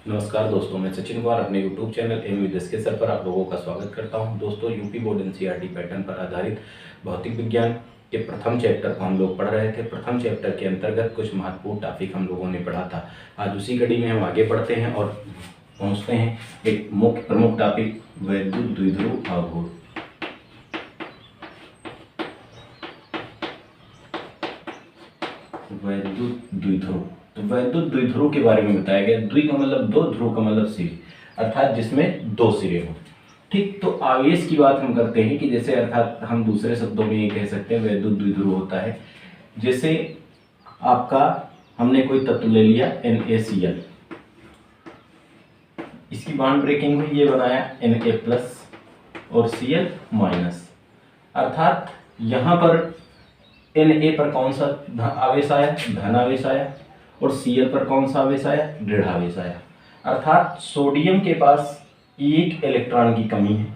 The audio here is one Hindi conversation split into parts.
नमस्कार दोस्तों, मैं सचिन कुमार अपने YouTube चैनल एम विद के सर पर आप लोगों का स्वागत करता हूं। दोस्तों, यूपी बोर्ड एनसीईआरटी पैटर्न पर आधारित भौतिक विज्ञान के प्रथम चैप्टर को हम लोग पढ़ रहे थे। प्रथम चैप्टर के अंतर्गत कुछ महत्वपूर्ण टॉपिक हम लोगों ने पढ़ा था। आज उसी कड़ी में हम आगे बढ़ते हैं और पहुँचते हैं एक मुख्य प्रमुख टॉपिक, वैद्युत द्विध्रुव आघूर्ण। वैद्युत द्विध्रुव, तो वैद्युत द्विध्रुव के बारे में बताया गया। द्वि का मतलब दो, ध्रुव का मतलब सिरे, अर्थात जिसमें दो सिरे हों। ठीक, तो आवेश की बात हम करते हैं कि जैसे अर्थात हम दूसरे शब्दों में ये कह सकते हैं वैद्युत द्विध्रुव होता है जैसे आपका हमने कोई तत्व ले लिया NaCl, इसकी बॉन्ड ब्रेकिंग हुई, ये बनाया Na+ और Cl-, अर्थात यहाँ पर Na पर कौन सा आवेश आया, धन आवेश आया, और Cl पर कौन सा आवेश आया, ऋण आवेश आया। अर्थात सोडियम के पास एक इलेक्ट्रॉन की कमी है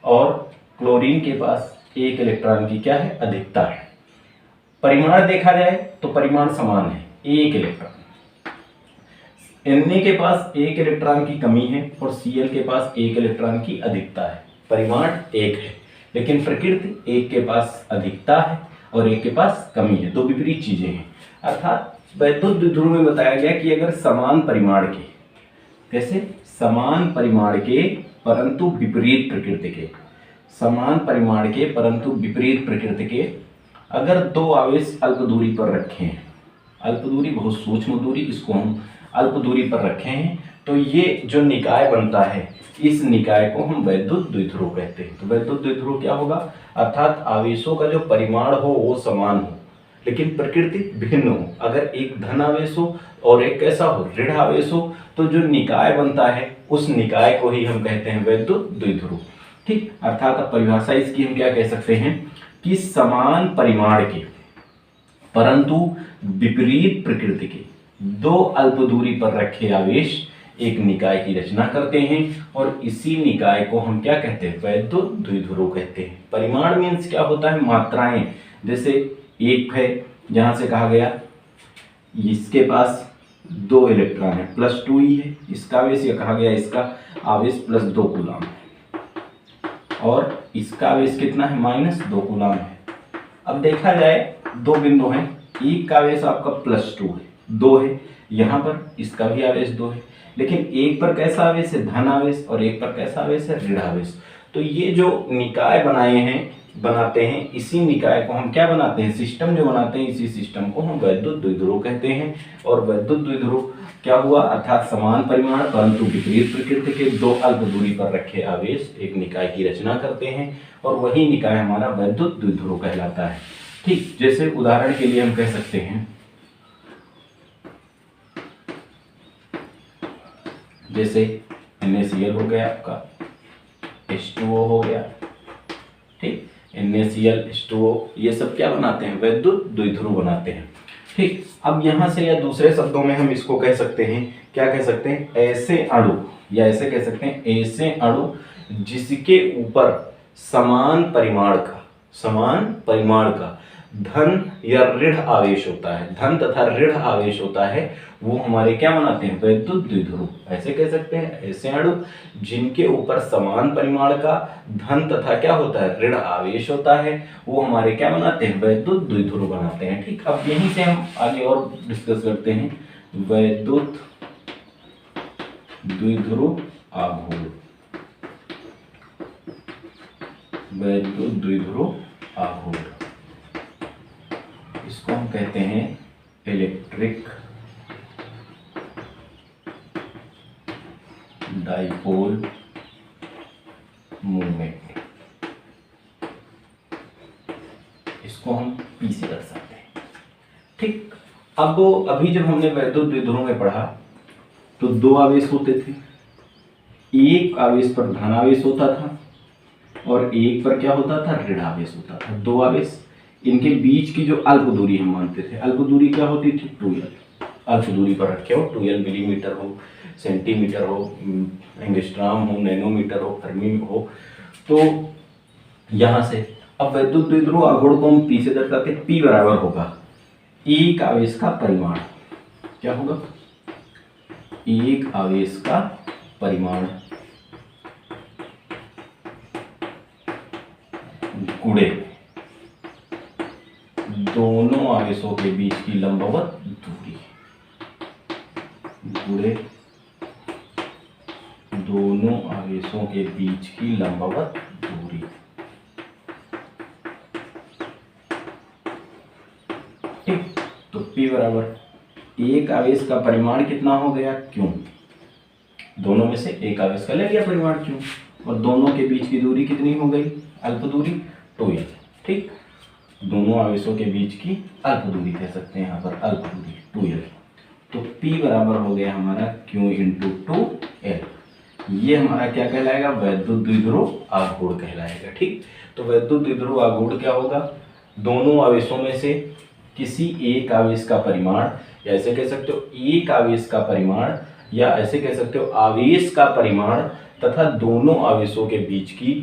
और क्लोरीन के पास एक इलेक्ट्रॉन की क्या है, अधिकता है। परिमाण देखा जाए तो परिमाण समान है, एक इलेक्ट्रॉन। Na के पास एक इलेक्ट्रॉन की कमी है और Cl के पास एक इलेक्ट्रॉन की अधिकता है। परिमाण एक है, लेकिन प्रकृति एक के पास अधिकता है और एक के पास कमी है, दो विपरीत चीजें हैं। अर्थात वैद्युत द्विध्रुव में बताया गया कि अगर समान परिमाण के, कैसे, समान परिमाण के परंतु विपरीत प्रकृति के, समान परिमाण के परंतु विपरीत प्रकृति के अगर दो आवेश अल्प दूरी पर रखे हैं, अल्प दूरी बहुत सूक्ष्म दूरी, इसको हम अल्प दूरी पर रखे हैं, तो ये जो निकाय बनता है, इस निकाय को हम वैद्युत द्विध्रुव कहते हैं। तो वैद्युत द्विध्रुव क्या होगा, अर्थात आवेशों का जो परिमाण हो वो समान हो लेकिन प्रकृति भिन्न हो। अगर एक धन आवेश हो और एक कैसा हो, ऋण आवेश हो, तो जो निकाय बनता है उस निकाय को ही हम कहते हैं वैद्युत द्विध्रुव। ठीक, अर्थात अब परिभाषा इसकी हम क्या कह सकते हैं कि समान परिमाण के परंतु विपरीत प्रकृति के दो अल्प दूरी पर रखे आवेश एक निकाय की रचना करते हैं और इसी निकाय को हम क्या कहते हैं, वैद्युत द्विध्रुव कहते हैं। परिमाण मीन्स क्या होता है, मात्राएं। जैसे एक है, जहां से कहा गया इसके पास दो इलेक्ट्रॉन है, +2e है इसका आवेश, या कहा गया इसका आवेश +2 कूलम है और इसका आवेश कितना है, -2 कूलम है। अब देखा जाए दो बिंदु हैं, एक का आवेश आपका +2 है, 2 है, यहाँ पर इसका भी आवेश 2 है, लेकिन एक पर कैसा आवेश है, धन आवेश, और एक पर कैसा आवेश है, ऋण आवेश। तो ये जो निकाय बनाते हैं, इसी निकाय को हम क्या बनाते हैं, सिस्टम जो बनाते हैं, इसी सिस्टम को हम वैद्युत द्विध्रुव कहते हैं। और वैद्युत द्विध्रुव क्या हुआ, अर्थात समान परिमाण परंतु विपरीत प्रकृति के दो अल्प दूरी पर रखे आवेश एक निकाय की रचना करते हैं और वही निकाय हमारा वैद्युत द्विध्रुव कहलाता है। ठीक, जैसे उदाहरण के लिए हम कह सकते हैं, जैसे NaCl हो गया आपका, H2O हो गया, ठीक, NaCl, H2O, ये सब क्या बनाते हैं, वैद्युत द्विध्रुव बनाते हैं। ठीक, अब यहाँ से या दूसरे शब्दों में हम इसको कह सकते हैं, क्या कह सकते हैं, ऐसे अणु, या ऐसे कह सकते हैं ऐसे अणु जिसके ऊपर समान परिमाण का धन या ऋण आवेश होता है, धन तथा ऋण आवेश होता है, वो हमारे क्या बनाते हैं, वैद्युत द्विध्रुव। ऐसे कह सकते हैं ऐसे अणु जिनके ऊपर समान परिमाण का धन तथा क्या होता है, ऋण आवेश होता है, वो हमारे क्या बनाते हैं, वैद्युत द्विध्रुव बनाते हैं। ठीक, अब यहीं से हम आगे और डिस्कस करते हैं वैद्युत द्विध्रुव आघूर्ण। वैद्युत द्विध्रुव आघूर्ण, इसको हम कहते हैं इलेक्ट्रिक डाइपोल मूवमेंट, इसको हम P से दर्शाते हैं। ठीक, अब अभी जब हमने वैद्युत द्विध्रुव में पढ़ा तो दो आवेश होते थे, एक आवेश पर धन आवेश होता था और एक पर क्या होता था, ऋण आवेश होता था। दो आवेश, इनके बीच की जो अल्प दूरी हम मानते थे, अल्प दूरी क्या होती थी, 2l। अल्प दूरी पर रखे हो, 2l मिलीमीटर हो, सेंटीमीटर हो, एंगस्ट्रॉम हो, नैनोमीटर हो, फर्मी हो, तो यहाँ से अब वैद्युत द्विध्रुव आघूर्ण को हम P से दर्शाते हैं। P बराबर होगा एक आवेश का परिमाण, क्या होगा, एक आवेश का परिमाण गुणे दोनों आवेशों के बीच की लंबवत दूरी, गुणे दोनों आवेशों के बीच की लंबवत दूरी। ठीक, तो P बराबर एक आवेश का परिमाण कितना हो गया Q, दोनों में से एक आवेश का ले लिया परिमाण Q, और दोनों के बीच की दूरी कितनी हो गई, अल्प दूरी 2L। ठीक, दोनों आवेशों के बीच की अल्प दूरी कह सकते हैं यहाँ पर, अल्प दूरी 2L। तो P बराबर हो गया हमारा Q इंटू 2L। ये हमारा क्या कहलाएगा, वैद्युत द्विध्रुव आघूर्ण कहलाएगा। ठीक, तो वैद्युत द्विध्रुव आघूर्ण क्या होगा, दोनों आवेशों में से किसी एक आवेश का परिमाण, या ऐसे कह सकते हो एक आवेश का परिमाण, या ऐसे कह सकते हो आवेश का परिमाण तथा दोनों आवेशों के बीच की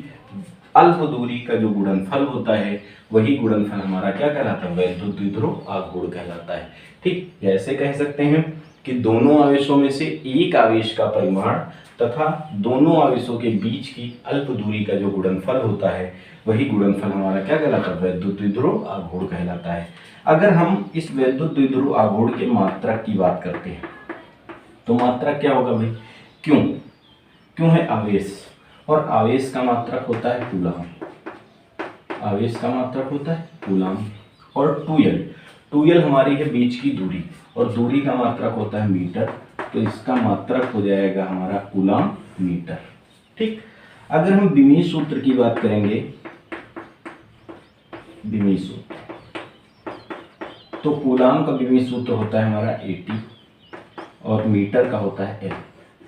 अल्प दूरी का जो गुणनफल होता है, वही गुणनफल हमारा क्या कहलाता है, वैद्युत द्विध्रुव आघूर्ण कहलाता है। ठीक, जैसे कह सकते हैं कि दोनों आवेशों में से एक आवेश का परिमाण तथा दोनों आवेशों के बीच की अल्प दूरी का जो गुणनफल होता है, वही गुणनफल हमारा क्या कहलाता है, वैद्युत द्विध्रुव आघूर्ण कहलाता है। अगर हम इस वैद्युत द्विध्रुव आघूर्ण के मात्रक की बात करते हैं, तो मात्रक क्या होगा भाई, क्यों है आवेश, और आवेश का मात्रक होता है कूलम, आवेश का मात्रक होता है कूलम, और 2L हमारी है बीच की दूरी, और दूरी का मात्रक होता है मीटर, तो इसका मात्रक हो जाएगा हमारा कूलम मीटर। ठीक, अगर हम बीमीय सूत्र की बात करेंगे, बीमीय सूत्र, तो कूलम का बीमीय सूत्र होता है हमारा 80 और मीटर का होता है L,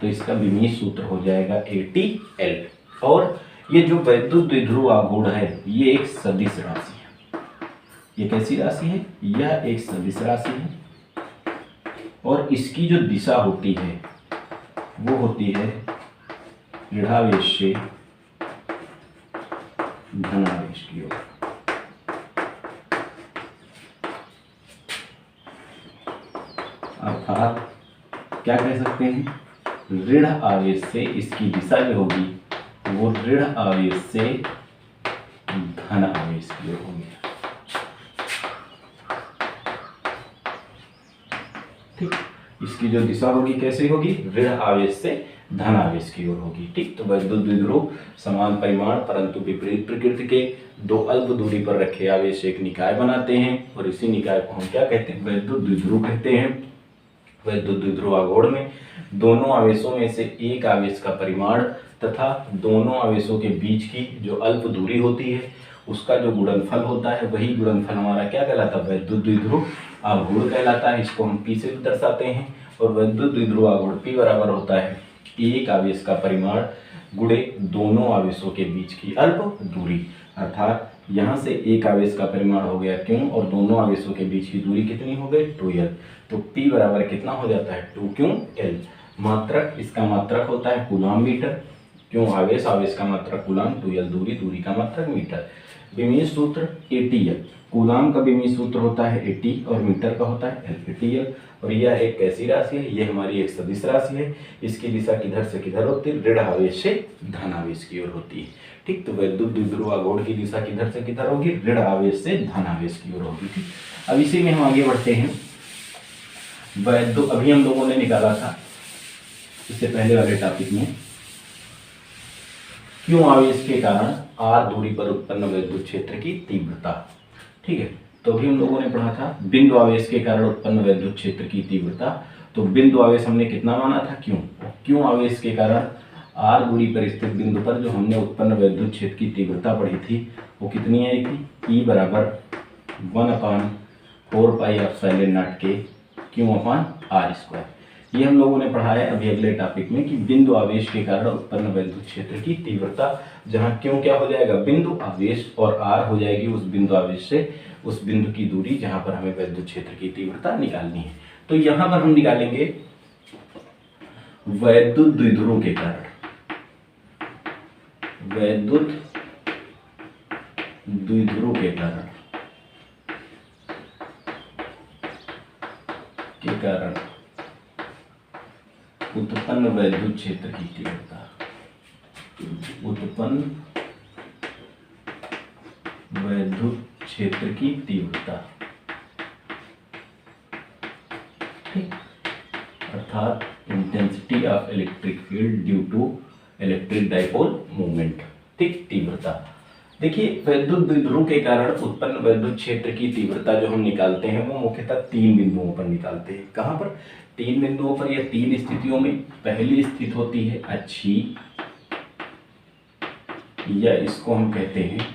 तो इसका बीमीय सूत्र हो जाएगा 80L। और ये जो वैद्युत द्विध्रुव आघूर्ण है, ये एक सदिश राशि है। ये कैसी राशि है, यह एक सदिश राशि है, और इसकी जो दिशा होती है वो होती है ऋणावेश से धनावेश की ओर। अर्थात क्या कह सकते हैं, ऋण आवेश से इसकी दिशा जो होगी वो ऋण आवेश से धन आवेश की ओर होगी। ठीक, इसकी जो दिशा होगी कैसे होगी, ऋण आवेश से धन आवेश की ओर होगी। ठीक, तो वैद्युत द्विध्रुव समान परिमाण परंतु विपरीत प्रकृति के दो अल्प दूरी पर रखे आवेश एक निकाय बनाते हैं, और इसी निकाय को हम क्या कहते हैं, वैद्युत द्विध्रुव कहते हैं। वैद्युत द्विध्रुव आघूर्ण में दोनों आवेशों में से एक आवेश का परिमाण तथा दोनों आवेशों के बीच की जो अल्प दूरी होती है, उसका जो गुणनफल होता है, वही गुणनफल हमारा क्या कहलाता है, वैद्युत द्विध्रुव आघूर्ण कहलाता है। इसको हम P से भी दर्शाते हैं, और वैद्युत द्विध्रुव आघूर्ण P बराबर होता है एक आवेश का परिमाण गुणे दोनों आवेशों के बीच की अल्प दूरी। अर्थात यहाँ से एक आवेश का परिमाण हो गया Q, और दोनों आवेशों के बीच की दूरी कितनी हो गई, 2L। तो P बराबर कितना हो जाता है, 2QL। मात्रक, इसका मात्रक होता है कूलम मीटर, क्यों आवेश, आवेश का मात्रक कूलम, 2L दूरी, दूरी का मात्रक मीटर। विमीय सूत्र 80L, कूलम का विमीय सूत्र होता है 80 और मीटर का होता है L, 80L। और यह एक कैसी राशि है, यह हमारी एक सदिश राशि है। इसकी दिशा किधर से किधर होती है, ऋण आवेश से धन आवेश की ओर होती है। ठीक, तो वैद्युत द्विध्रुव आघूर्ण की दिशा किधर से किधर होगी, ऋण आवेश से धन आवेश की ओर होगी। ठीक, अब इसी में हम आगे बढ़ते हैं। वैद्युत, अभी हम लोगों ने निकाला था इससे पहले वाले टॉपिक में, क्यों आवेश के कारण r दूरी पर उत्पन्न वैद्युत क्षेत्र की तीव्रता। ठीक है, तो अभी हम लोगों ने पढ़ा था बिंदु आवेश के कारण उत्पन्न वैद्युत क्षेत्र की तीव्रता। तो बिंदु आवेश हमने कितना माना था, क्यों आवेश के कारण r दूरी पर स्थित बिंदु पर जो हमने उत्पन्न वैद्युत क्षेत्र की तीव्रता पढ़ी थी वो कितनी आई थी, E बराबर 1/4 पाई एप्सिलॉन नॉट के Q/r²। ये हम लोगों ने पढ़ा है अभी अगले टॉपिक में कि बिंदु आवेश के कारण उत्पन्न वैद्युत क्षेत्र की तीव्रता, जहां क्यों क्या हो जाएगा, बिंदु आवेश, और r हो जाएगी उस बिंदु आवेश से उस बिंदु की दूरी जहां पर हमें वैद्युत क्षेत्र की तीव्रता निकालनी है। तो यहां पर हम निकालेंगे वैद्युत द्विध्रुव के कारण, वैद्युत द्विध्रुव के कारण उत्पन्न वैद्युत क्षेत्र की तीव्रता, उत्पन्न वैद्युत क्षेत्र की तीव्रता, ठीक, अर्थात intensity of electric field due to electric dipole movement, ठीक, तीव्रता। देखिए वैद्युत द्विध्रुव के कारण उत्पन्न वैद्युत क्षेत्र की तीव्रता जो हम निकालते हैं वो मुख्यतः 3 बिंदुओं पर निकालते हैं। कहाँ पर? 3 बिंदुओं पर या 3 स्थितियों में। पहली स्थिति होती है अच्छी, या इसको हम कहते हैं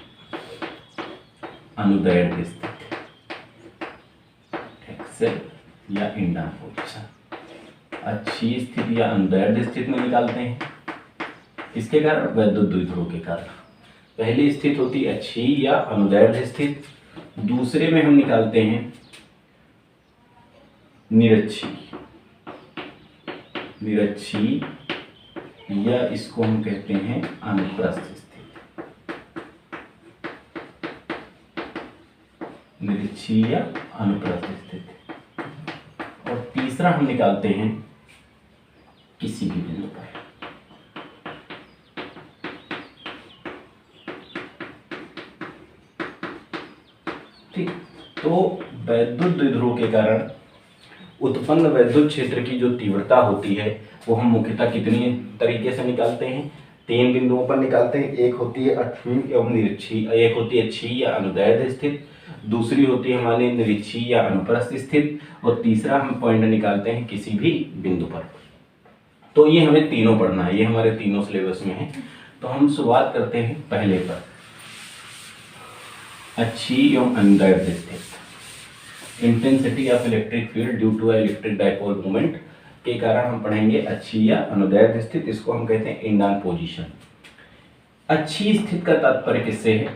अनुदैर्ध्य स्थिति, एक्सेल या इंडान पोजीशन। अच्छी स्थिति या अनुदैर्ध्य स्थिति में निकालते हैं। इसके कारण वैद्युत द्विध्रुव के कारण पहली स्थिति होती है अच्छी या अनुदैर्ध्य स्थिति, दूसरे में हम निकालते हैं निरक्षी, निरक्षी या इसको हम कहते हैं अनुप्रस्थ स्थिति, निरक्षी या अनुप्रस्थ स्थिति। और तीसरा हम निकालते हैं किसी भी बिंदु पर। ठीक, तो वैद्युत द्विध्रुव के कारण उत्पन्न वैद्युत क्षेत्र की जो तीव्रता होती है वो हम मुख्यतः कितनी तरीके से निकालते हैं? 3 बिंदुओं पर निकालते हैं। एक होती है अक्षीय एवं निरक्षी, एक होती है क्षीय या अनुदैर्ध्य स्थिति, दूसरी होती है हमारी निरक्षी या अनुप्रस्थ स्थिति, और तीसरा हम पॉइंट निकालते हैं किसी भी बिंदु पर। तो ये हमें तीनों पढ़ना है, ये हमारे तीनों सिलेबस में है। तो हम शुरुआत करते हैं पहले पर, अच्छी एवं अनुदैर्ध्य स्थिति, intensity of electric field due to electric dipole movement के कारण हम पढ़ेंगे अच्छी या अनुदैर्ध्य स्थिति, इसको हम कहते हैं इंडान पोजीशन। अच्छी स्थिति का तात्पर्य किससे है?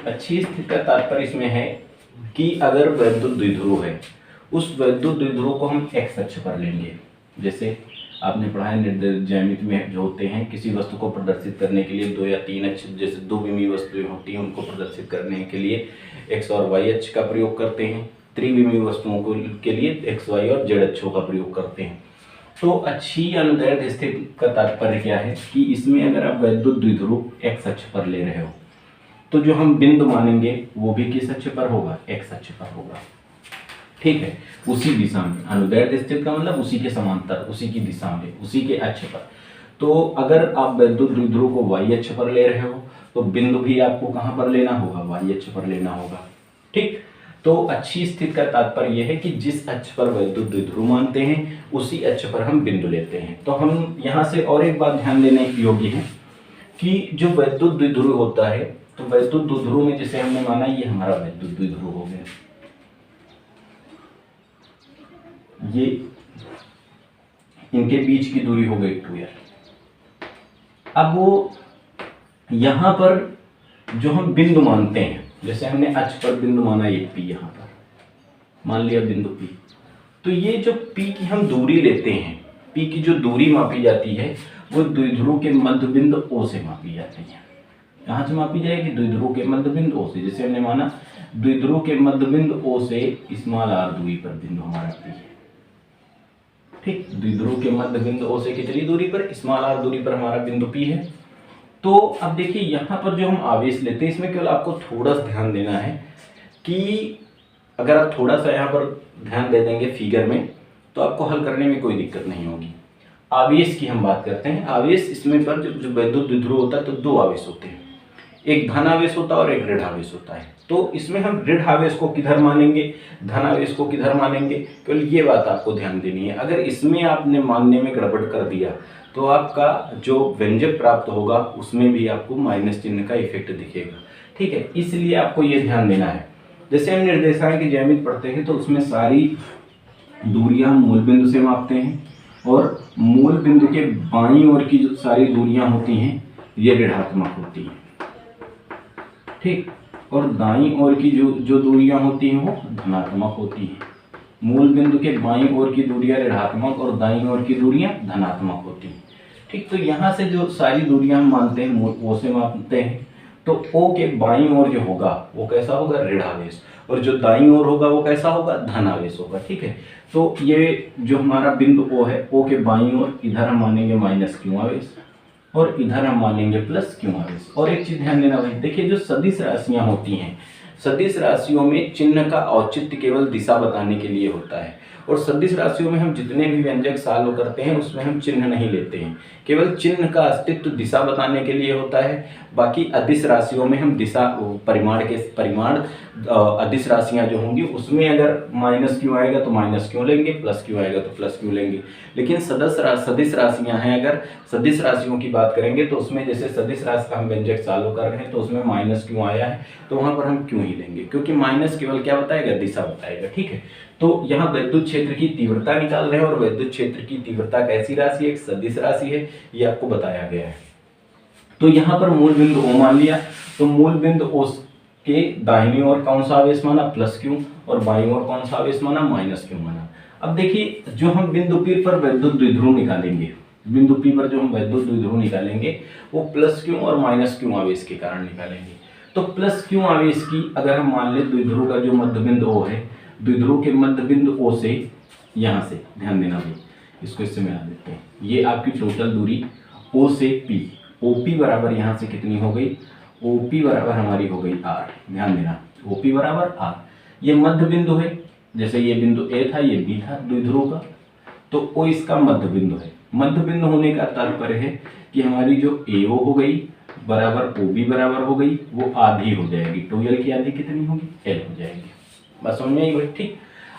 अच्छी स्थिति का तात्पर्य इसमें है कि अगर वैद्युत द्विध्रुव है, उस वैद्युत द्विध्रुव को हम एक्स अक्ष पर लेंगे। जैसे आपने पढ़ा है निर्देश ज्यामिति में जो होते हैं, किसी वस्तु को प्रदर्शित करने के लिए 2 या 3 अक्ष, जैसे 2 विमीय वस्तुएं होती हैं उनको प्रदर्शित करने के लिए एक्स और वाई अक्ष का प्रयोग करते हैं, त्रिविमीय वस्तुओं को के लिए एक्स वाई और जेड अक्षों का प्रयोग करते हैं। तो अच्छी अनुदैर्ध्य स्थिति का तात्पर्य क्या है कि इसमें अगर आप वैद्युत द्विध्रुव एक्स अक्ष पर ले रहे हो तो जो हम बिंदु मानेंगे वो भी किस अक्ष पर होगा? एक्स अक्ष पर होगा। ठीक है, उसी दिशा में। अनुदैर्ध्य स्थिति का मतलब उसी के समांतर, उसी की दिशा में, उसी के अक्ष पर। तो अगर आप वैद्युत द्विध्रुव को वाई अक्ष पर ले रहे हो तो बिंदु भी आपको कहाँ पर लेना होगा? वाई अक्ष पर लेना होगा। ठीक, तो अच्छी स्थिति का तात्पर्य यह है कि जिस अक्ष पर वैद्युत द्विध्रुव मानते हैं उसी अक्ष पर हम बिंदु लेते हैं। तो हम यहाँ से और एक बात ध्यान देने योग्य है कि जो वैद्युत द्विध्रुव होता है, तो वैद्युत द्विध्रुव में जैसे हमने माना ये हमारा वैद्युत द्विध्रुव हो गया, ये इनके बीच की दूरी हो गई 2l। अब वो यहां पर जो हम बिंदु मानते हैं, जैसे हमने अक्ष पर बिंदु माना एक P, यहां पर मान लिया बिंदु P, तो ये जो P की हम दूरी लेते हैं, P की जो दूरी मापी जाती है वो द्विध्रुव के मध्य बिंदु O से मापी जाती है। कहां से मापी जाएगी? द्विध्रुव के मध्य बिंदु O से। जैसे हमने माना द्विध्रुव के मध्य बिंदु O से r दूरी पर बिंदु हमारा P है। ठीक, द्विध्रुव के मध्य बिंदु O से कितनी दूरी पर? r दूरी पर हमारा बिंदु P है। तो अब देखिए यहाँ पर जो हम आवेश लेते हैं इसमें केवल आपको थोड़ा सा ध्यान देना है कि अगर आप थोड़ा सा यहाँ पर ध्यान दे देंगे फिगर में तो आपको हल करने में कोई दिक्कत नहीं होगी। आवेश की हम बात करते हैं। आवेश इसमें पर जो वैद्युत द्विध्रुव होता है तो 2 आवेश होते हैं, एक धन आवेश होता है और एक ऋण आवेश होता है। तो इसमें हम ऋण आवेश को किधर मानेंगे, धन आवेश को किधर मानेंगे, केवल ये बात आपको ध्यान देनी है। अगर इसमें आपने मानने में गड़बड़ कर दिया तो आपका जो व्यंजक प्राप्त होगा उसमें भी आपको माइनस चिन्ह का इफेक्ट दिखेगा। ठीक है, इसलिए आपको ये ध्यान देना है। जैसे हम निर्देशांक की ज्यामिति पढ़ते हैं तो उसमें सारी दूरियां हम मूल बिंदु से मापते हैं और मूल बिंदु के बाईं ओर की जो सारी दूरियां होती हैं ये ऋणात्मक होती हैं। ठीक, और दाईं ओर की जो दूरियां होती हैं वो धनात्मक होती हैं। मूल बिंदु के बाईं ओर की दूरियां ऋणात्मक और दाईं ओर की दूरियां धनात्मक होती हैं। ठीक, तो यहाँ से जो सारी दूरियां हम मानते हैं वो से मापते हैं। तो O के बाईं ओर जो होगा वो कैसा होगा? ऋण आवेश। और जो दाईं ओर होगा वो कैसा होगा, धन आवेश होगा। ठीक है, तो ये जो हमारा बिंदु O है, O के बाईं ओर इधर हम मानेंगे माइनस क्यू आवेश और इधर हम मानेंगे प्लस क्यू आवेश। और एक चीज ध्यान देना भाई, देखिए जो सदिश राशियां होती हैं, सदिश राशियों में चिन्ह का औचित्य केवल दिशा बताने के लिए होता है, और सदिश राशियों में हम जितने भी व्यंजक सॉल्व करते हैं उसमें हम चिन्ह नहीं लेते हैं, केवल चिन्ह का अस्तित्व दिशा बताने के लिए होता है। बाकी अदिश राशियों में हम दिशा परिमाण अदिश राशियां जो होंगी उसमें अगर माइनस क्यू आएगा तो माइनस क्यों लेंगे, प्लस क्यू आएगा तो प्लस क्यू लेंगे। लेकिन सदिश राशियां हैं, अगर सदिश राशियों की बात करेंगे तो उसमें जैसे सदिश राशि का हम व्यंजक सॉल्व कर रहे हैं तो उसमें माइनस क्यों आया है तो वहां पर हम क्यों ही लेंगे, क्योंकि माइनस केवल क्या बताएगा, दिशा बताएगा। ठीक है, तो यहाँ विद्युत क्षेत्र की तीव्रता निकाल रहे हैं, और विद्युत क्षेत्र की तीव्रता कैसी राशि है, एक सदिश राशि है, ये आपको बताया गया है। तो यहाँ पर मूल बिंदु O मान लिया, तो मूल बिंदु O के दाहिनी ओर कौन सा आवेश माना, प्लस क्यू, और बाईं ओर कौन सा आवेश माना, माइनस क्यू माना। अब देखिए जो हम बिंदु P पर विद्युत द्विध्रुव निकालेंगे, बिंदु P पर जो हम विद्युत द्विध्रुव निकालेंगे वो प्लस क्यू और माइनस क्यू आवेश के कारण निकालेंगे। तो प्लस क्यू आवेश की अगर हम मान ले द्विध्रुव का जो मध्य बिंदु O है, द्विध्रुव के मध्य बिंदु O से यहाँ से ध्यान देना भाई, इसको इससे मिला देते हैं, ये आपकी टोटल दूरी O से P, OP बराबर यहाँ से कितनी हो गई, OP बराबर हमारी हो गई R। ध्यान देना OP बराबर R, ये मध्य बिंदु है, जैसे ये बिंदु A था ये B था द्विध्रुव का, तो O इसका मध्य बिंदु है। मध्य बिंदु होने का तात्पर्य है कि हमारी जो AO हो गई बराबर OB बराबर हो गई, वो आधी हो जाएगी, 2L की आधी कितनी होगी, L हो जाएगी। बस समझ में आई भाई। ठीक,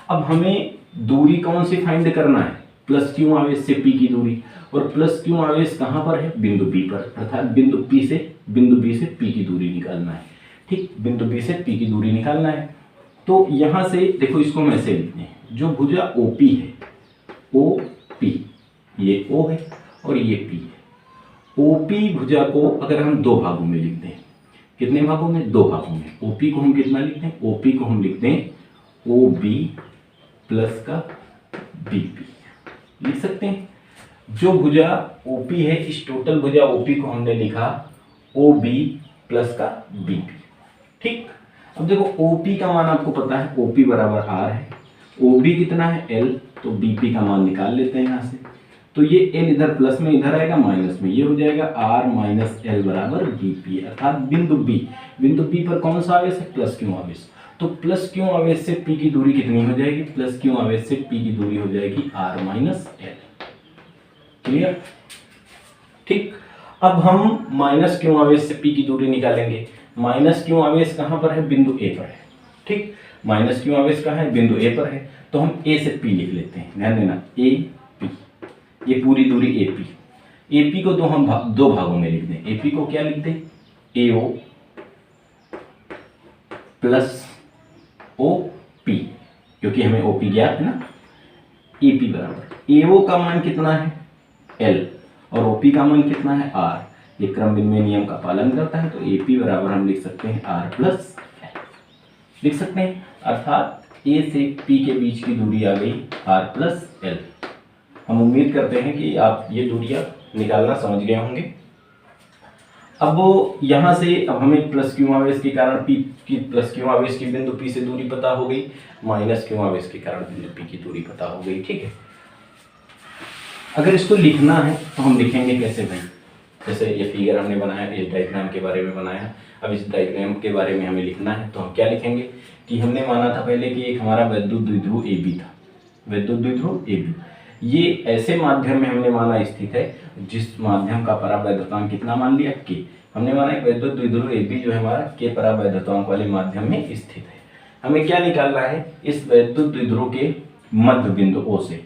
अब हमें दूरी कौन सी फाइंड करना है, प्लस क्यू आवेश से P की दूरी, और प्लस क्यू आवेश कहाँ पर है, बिंदु P पर, अर्थात बिंदु B से P की दूरी निकालना है। ठीक, बिंदु B से P की दूरी निकालना है। तो यहाँ से देखो इसको हम ऐसे लिखते हैं, जो भुजा OP है, OP ये O है और ये P है। OP भुजा को अगर हम दो भागों में लिखते हैं, कितने भागों में, दो भागों में। OP को हम कितना लिखते हैं, OP को हम लिखते हैं OB प्लस का BP लिख सकते हैं। जो भुजा OP है, इस टोटल भुजा OP को हमने लिखा OB प्लस का BP। ठीक, अब देखो OP का मान आपको पता है, OP बराबर R है, OB कितना है L, तो BP का मान निकाल लेते हैं यहाँ से। तो ये L इधर प्लस में, इधर आएगा माइनस में, ये हो जाएगा R माइनस L बराबर BP, अर्थात बिंदु B पर कौन सा आवेश है, प्लस क्यू आवेश। तो प्लस क्यू आवेश से P की दूरी कितनी हो जाएगी, प्लस क्यू आवेश से P की दूरी हो जाएगी R माइनस L। क्लियर। ठीक, अब हम माइनस क्यू आवेश से P की दूरी निकालेंगे। माइनस क्यू आवेश कहाँ पर है, बिंदु A पर है। ठीक, माइनस क्यू आवेश कहाँ है, बिंदु A पर है, तो हम A से P लिख लेते हैं। ध्यान देना AP, ये पूरी दूरी AP को हम दो भागों में लिख दें। AP को क्या लिख दें, AO प्लस OP, क्योंकि हमें OP ज्ञात है ना। AP बराबर AO का मान कितना है L और OP का मान कितना है R, ये क्रम विनिमय नियम का पालन करता है, तो AP बराबर हम लिख सकते हैं R प्लस L लिख सकते हैं, अर्थात A से P के बीच की दूरी आ गई R प्लस L। हम उम्मीद करते हैं कि आप ये दूरियां निकालना समझ गए होंगे। अब यहाँ से अब हमें प्लस क्यू आवेश के कारण P की, प्लस क्यू आवेश की बिंदु P से दूरी पता हो गई, माइनस क्यू आवेश के कारण बिंदु P की दूरी पता हो गई। ठीक है, अगर इसको लिखना है तो हम लिखेंगे कैसे भाई, जैसे ये फिगर हमने बनाया, इस डायग्राम के बारे में बनाया, अब इस डायग्राम के बारे में हमें लिखना है तो हम क्या लिखेंगे कि हमने माना था पहले कि एक हमारा विद्युत द्विध्रुव AB था, विद्युत द्विध्रुव AB, ये ऐसे माध्यम में हमने माना स्थित है जिस माध्यम का परावैद्युतांक कितना मान लिया, K। हमने माना एक विद्युत द्विध्रुव AB जो है हमारा K परावैद्युतांक वाले माध्यम में स्थित है। हमें क्या निकालना है, इस विद्युत द्विध्रुव के मध्य बिंदु O से,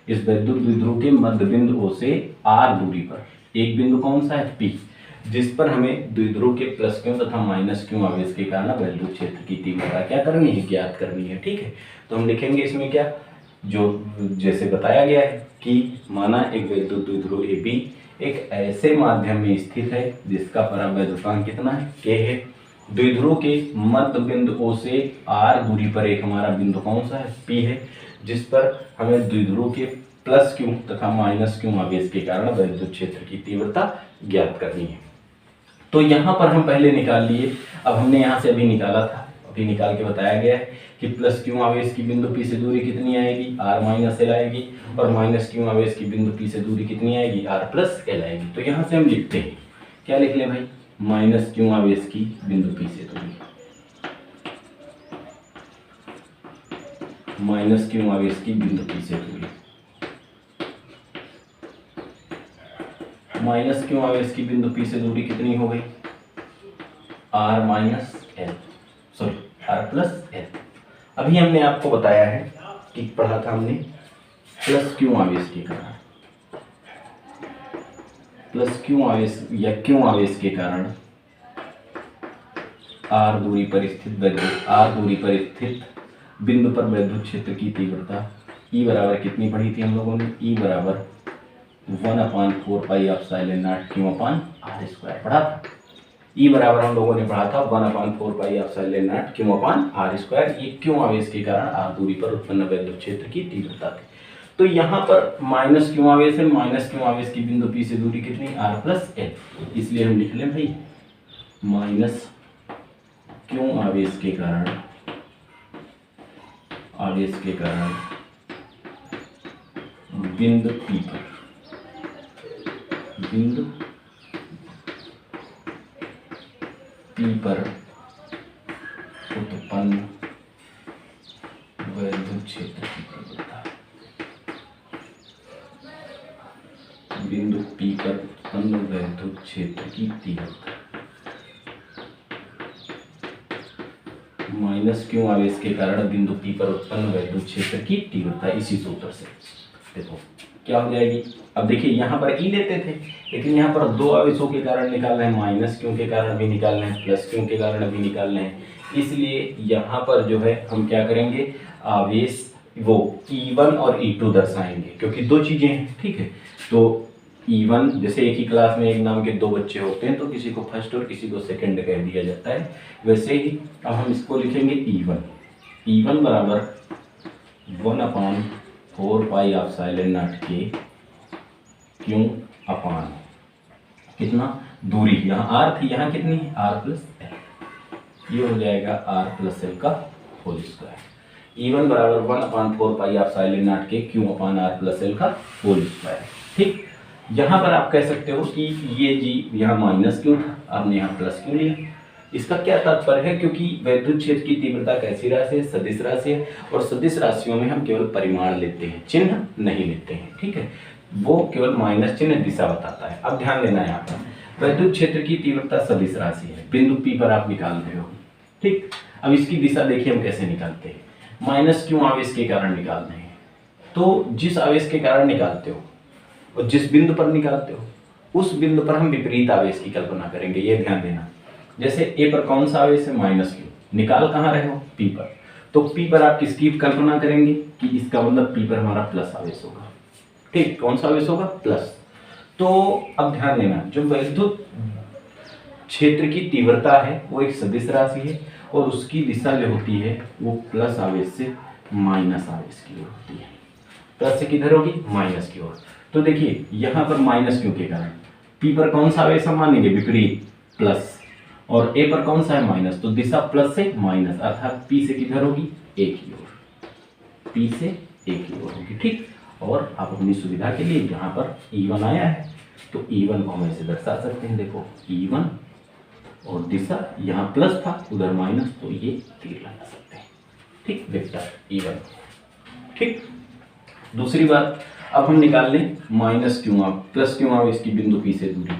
इस विद्युत द्विध्रुव के मध्य बिंदु O से R दूरी पर एक बिंदु कौन सा है, P, जिस पर हमें द्विध्रुव के प्लस क्यू तथा माइनस क्यू आवेश के कारण विद्युत क्षेत्र की तीव्रता क्या करनी है, ज्ञात करनी है। ठीक है, तो हम लिखेंगे इसमें क्या, जो जैसे बताया गया है कि माना एक विद्युत द्विध्रुव AB एक ऐसे माध्यम में स्थित है जिसका परावैद्युतांक कितना है, K है। द्विध्रुव के मध्य बिंदु O से R दूरी पर एक हमारा बिंदु कौन सा है, P है, जिस पर हमें द्विध्रुव के प्लस क्यू तथा माइनस क्यू आवेश के कारण विद्युत क्षेत्र की तीव्रता ज्ञात करनी है। तो यहाँ पर हम पहले निकाल लिए, अब हमने यहाँ से अभी निकाला था अभी निकाल के बताया गया है कि प्लस क्यू आवेश की बिंदु P से दूरी कितनी आएगी, r माइनस एल आएगी, और माइनस क्यू आवेश की बिंदु P से दूरी कितनी आएगी, r प्लस एल आएगी। तो यहाँ से हम लिखते हैं, क्या लिख लें भाई, माइनस क्यू आवेश की बिंदु P से दूरी, माइनस क्यू आवेश की बिंदु P से दूरी, माइनस क्यू आवेश की बिंदु P से दूरी कितनी हो गई, r minus L, sorry r plus L. अभी हमने आपको बताया है कि पढ़ा था हमने प्लस क्यू आवेश के कारण, प्लस क्यू आवेश या क्यू आवेश के कारण r दूरी पर स्थित बिंदु पर विद्युत क्षेत्र की तीव्रता E बराबर कितनी पढ़ी थी हम लोगों ने, E बराबर 1/4 pi epsilon not Q upon r square पढ़ा था। E बराबर हम लोगों ने पढ़ा था 1/4 pi epsilon not Q upon r square. ये क्यू आवेश के कारण r दूरी पर उत्पन्न विद्युत क्षेत्र की तीव्रता थी। तो यहाँ पर माइनस क्यू आवेश है, माइनस क्यू आवेश की बिंदु P से दूरी कितनी, r प्लस एल, इसलिए हम लिख लें भाई माइनस क्यू आवेश के कारण बिंदु P पर उत्पन्न विद्युत क्षेत्र की तीव्रता, बिंदु P पर उत्पन्न विद्युत क्षेत्र की तीव्रता माइनस क्यू आवेश के कारण बिंदु P पर उत्पन्न विद्युत क्षेत्र की तीव्रता, इसी सूत्र से देखो क्या हो जाएगी। अब देखिए यहाँ पर E लेते थे, लेकिन यहाँ पर दो आवेशों के कारण निकाल रहे हैं, माइनस क्यू के कारण भी निकाल रहे हैं, प्लस क्यू के कारण भी निकाल रहे हैं, इसलिए यहाँ पर जो है हम क्या करेंगे, आवेश वो E1 और E2 दर्शाएंगे, क्योंकि दो चीजें हैं, ठीक है। तो E1 जैसे एक ही क्लास में एक नाम के दो बच्चे होते हैं तो किसी को फर्स्ट और किसी को सेकंड कह दिया जाता है, वैसे ही अब हम इसको लिखेंगे E1 बराबर 1/4 पाई एप्सिलॉन नॉट के क्यू अपान कितना, दूरी यहाँ r थी, यहाँ कितनी है, r प्लस एल, ये हो जाएगा r प्लस एल का होल स्क्वायर। E1 बराबर 1/4 पाई एप्सिलॉन नॉट के क्यू अपान r प्लस एल का होल स्क्वायर। ठीक, यहाँ पर आप कह सकते हो कि ये जी यहाँ माइनस क्यू था, आपने यहाँ प्लस क्यू लिया। इसका क्या तात्पर्य है, क्योंकि विद्युत क्षेत्र की तीव्रता कैसी राशि है, सदिश राशि है, और सदिश राशियों में हम केवल परिमाण लेते हैं, चिन्ह नहीं लेते हैं, ठीक है। वो केवल माइनस चिन्ह दिशा बताता है। अब ध्यान देना है, यहाँ पर विद्युत क्षेत्र की तीव्रता सदिश राशि है, बिंदु P पर आप निकाल रहे हो, ठीक। अब इसकी दिशा देखिए हम कैसे निकालते हैं, माइनस क्यू आवेश के कारण निकाल रहे हैं। तो जिस आवेश के कारण निकालते हो और जिस बिंदु पर निकालते हो, उस बिंदु पर हम विपरीत आवेश की कल्पना करेंगे, ये ध्यान देना। जैसे ए पर कौन सा आवेश है, माइनस क्यू, निकाल कहाँ रहे हो, P पर, तो P पर आप किसकी कल्पना करेंगे कि इसका मतलब P पर हमारा प्लस आवेश होगा, ठीक। कौन सा आवेश होगा, प्लस। तो अब ध्यान देना, जो विद्युत क्षेत्र की तीव्रता है वो एक सदिश राशि है, और उसकी दिशा जो होती है वो प्लस आवेश से माइनस आवेश की ओर होती है। प्लस से किधर होगी, माइनस की ओर। तो देखिए यहाँ पर माइनस क्यू के कारण P पर कौन सा आवेश हम मानेंगे, विपरीत, प्लस, और A पर कौन सा है, माइनस, तो दिशा प्लस से माइनस, अर्थात P से किधर होगी, A की ओर, P से A की ओर होगी, ठीक। और आप अपनी सुविधा के लिए यहाँ पर E1 आया है तो E1 को हम ऐसे दर्शा सकते हैं, देखो E1, और दिशा यहाँ प्लस था उधर माइनस, तो ये तीर लगा सकते हैं, ठीक, वेक्टर E1, ठीक। दूसरी बात, अब हम निकाल लें माइनस क्यू प्लस क्यू आवेश की बिंदु P से दूरी,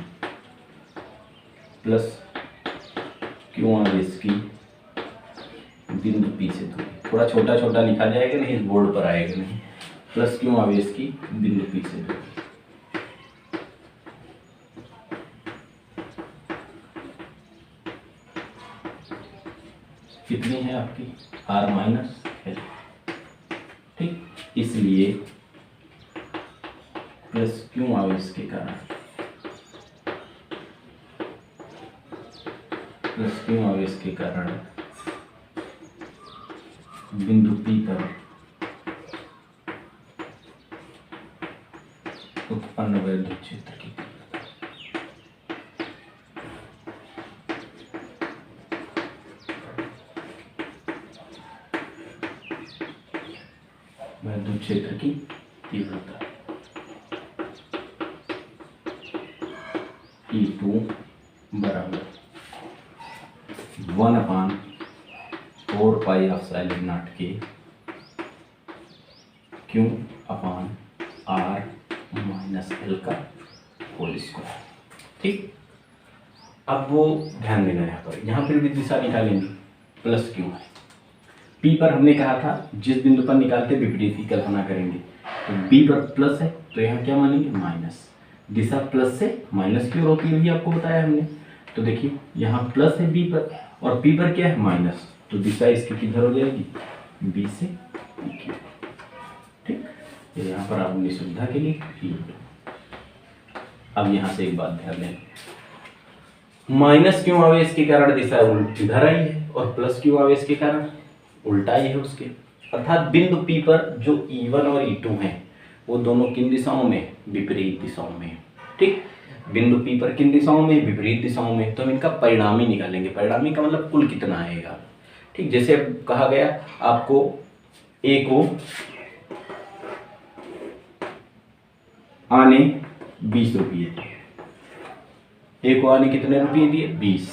प्लस क्यू आवेश की बिंदु P से दूरी, थोड़ा छोटा छोटा लिखा जाएगा, नहीं इस बोर्ड पर आएगा नहीं, प्लस क्यू आवेश की बिंदु P से दूरी, कितनी है आपकी, r माइनस एल, ठीक। इसलिए प्लस क्यू आवेश के कारण, प्लस क्यू आवेश के कारण बिंदु P पर उत्पन्न विद्युत क्षेत्र की विद्युत क्षेत्र की तीव्रता E2 बराबर 1/4πε0 के Q अपान R माइनस L का होल स्क्वायर। ठीक, अब वो ध्यान देना यहाँ पर भी दिशा निकालेंगे, प्लस क्यू है। P पर हमने कहा था जिस बिंदु पर निकालते विपरीत की कल्पना करेंगे, तो B पर प्लस है तो यहाँ क्या मानेंगे माइनस, दिशा प्लस से माइनस की ओर होती है, भी आपको बताया हमने। तो देखिए यहाँ प्लस है B पर और P पर क्या है माइनस, तो दिशा इसकी किधर हो जाएगी B से P की। ठीक, तो यहाँ पर आप अपनी सुविधा के लिए लिख दो। अब यहाँ से एक बात ध्यान दें, माइनस क्यों आवेश के कारण दिशा इधर आई है और प्लस क्यों आवेश के कारण उल्टा ही है उसके, अर्थात बिंदु P पर जो E1 और E2 हैं वो दोनों किन दिशाओं में, विपरीत दिशाओं में। ठीक, बिंदु P पर किन दिशाओं में, विपरीत दिशाओं में। तो हम इनका परिणामी निकालेंगे, परिणामी का मतलब कुल कितना आएगा। ठीक, जैसे कहा गया आपको A को आने 20 रुपये दिए, A को आने कितने रुपये दिए 20,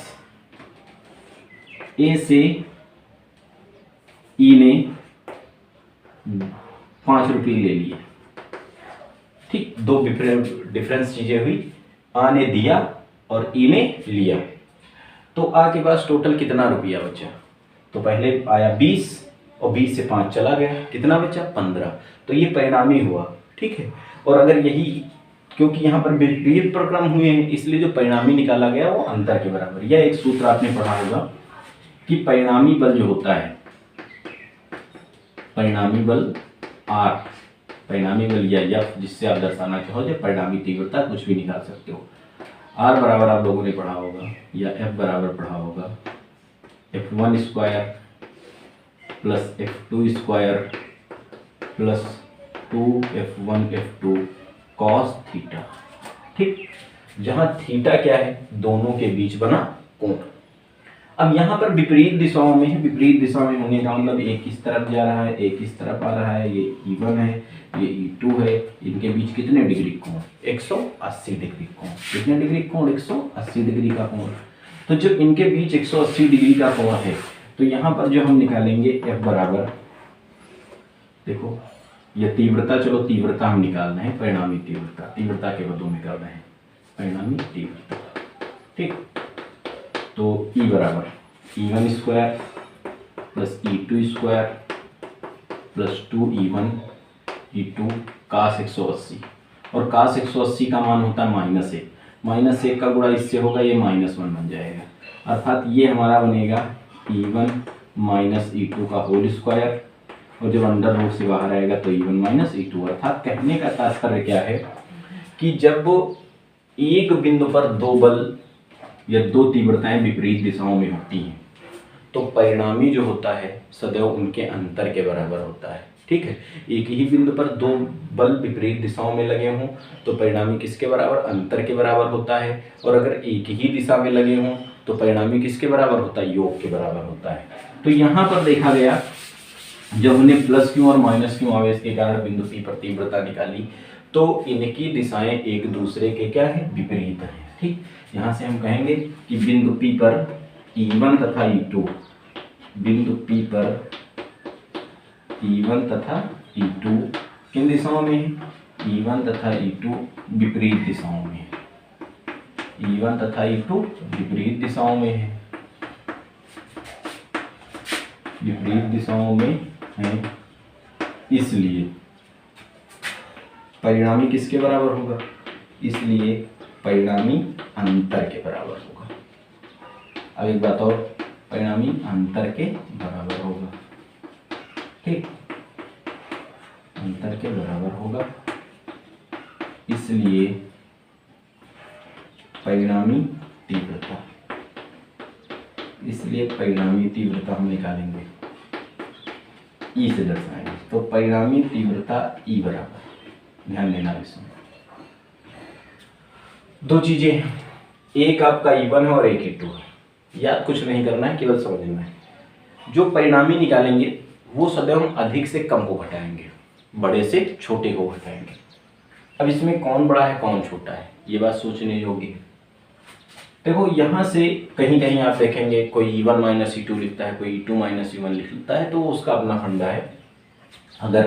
A से E ने 5 रुपये ले लिए। ठीक, दो डिफरेंस चीजें हुई, आ ने दिया और ई ने लिया। तो आ के पास टोटल कितना रुपया बचा, तो पहले आया 20 और 20 से 5 चला गया, कितना बचा 15। तो ये परिणामी हुआ। ठीक है, और अगर यही क्योंकि यहाँ पर विपरीत प्रक्रम हुए हैं इसलिए जो परिणामी निकाला गया वो अंतर के बराबर। यह एक सूत्र आपने पढ़ा होगा कि परिणामी बल जो होता है, परिणामी बल R, परिणामी बल या F, जिससे आप दर्शाना चाहो, या परिणामी तीव्रता, कुछ भी निकाल सकते हो। R बराबर आप लोगों ने पढ़ा होगा, या F बराबर पढ़ा होगा F1 square plus F2 square plus 2F1 F2 cos theta. ठीक, जहां थीटा क्या है, दोनों के बीच बना कोण। अब यहाँ पर विपरीत दिशाओं में है, विपरीत दिशा में होने का मतलब एक इस तरफ जा रहा है, एक इस तरफ आ रहा है, ये E1 है, ये E2 है, इनके बीच कितने डिग्री कोण, 180 डिग्री कोण। कितने डिग्री कोण, 180 डिग्री का कोण। तो जब इनके बीच 180 डिग्री का कोण है तो यहाँ पर जो हम निकालेंगे F बराबर, देखो ये तीव्रता, चलो तीव्रता हम निकाल रहे हैं, परिणामी तीव्रता, तीव्रता के पदों में कर रहे हैं परिणामी तीव्रता। ठीक, तो E बराबर E1 square plus E2 square plus 2E1 E2 कास 180, और कास 180 का मान होता है -1, -1 का गुणा इससे होगा, ये -1 बन जाएगा। अर्थात ये हमारा बनेगा E1 माइनस E2 का होल स्क्वायर, और जब अंडर रूट से बाहर आएगा तो E1 माइनस E2। अर्थात कहने का तात्पर्य क्या है कि जब एक बिंदु पर दो बल या दो तीव्रताएं विपरीत दिशाओं में होती हैं तो परिणामी जो होता है सदैव उनके अंतर के बराबर होता है। ठीक है, एक ही बिंदु पर दो बल विपरीत दिशाओं में लगे हों तो परिणामी किसके बराबर, अंतर के बराबर होता है। और अगर एक ही दिशा में लगे हों तो परिणामी किसके बराबर होता है, योग के बराबर होता है। तो यहाँ पर देखा गया जब हमने प्लस क्यू और माइनस क्यू आवेश के कारण बिंदु P पर तीव्रता निकाली तो इनकी दिशाएं एक दूसरे के क्या है, विपरीत है। ठीक, यहाँ से हम कहेंगे कि बिंदु P पर E1 तथा E2, बिंदु P पर E1 तथा E2 किन दिशाओं में है, E1 तथा E2 विपरीत दिशाओं में है, E1 तथा E2 विपरीत दिशाओं में है, विपरीत दिशाओं में है। इसलिए परिणामी किसके बराबर होगा, इसलिए परिणामी अंतर के बराबर होगा। अब एक बात और, परिणामी अंतर के बराबर होगा। ठीक, अंतर के बराबर होगा, इसलिए परिणामी तीव्रता, इसलिए परिणामी तीव्रता हम निकालेंगे E से दर्शाएंगे। तो परिणामी तीव्रता E बराबर, ध्यान देना इसमें दो चीजें हैं, एक आपका E1 है और एक E2 है। याद कुछ नहीं करना है, केवल समझना है। जो परिणामी निकालेंगे वो सदैव हम अधिक से कम को घटाएंगे। बड़े से छोटे को घटाएंगे। अब इसमें कौन बड़ा है कौन छोटा है, ये बात सोचने योग्य है। देखो यहाँ से कहीं कहीं आप देखेंगे कोई E1 माइनस E2 लिखता है, कोई E2 माइनस E1 लिखता है, तो उसका अपना फंडा है। अगर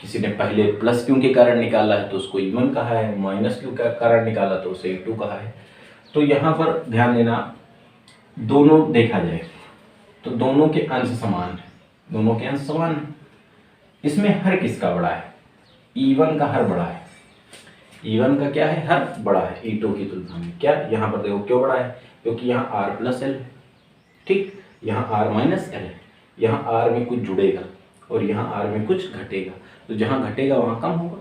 किसी ने पहले प्लस क्यों के कारण निकाला है तो उसको E1 कहा है, माइनस क्यों का कारण निकाला तो उसे E2 कहा है। तो यहाँ पर ध्यान देना, दोनों देखा जाए तो दोनों के अंश समान है, दोनों के अंश समान है। इसमें हर किसका बड़ा है, E1 का हर बड़ा है। E1 का क्या है, हर बड़ा है E2 की तुलना में। क्या यहाँ पर देखो क्यों बड़ा है, क्योंकि यहाँ R प्लस एल, ठीक, यहाँ R माइनस एल है, यहाँ R में कुछ जुड़ेगा और यहाँ R में कुछ घटेगा, तो जहाँ घटेगा वहाँ कम होगा,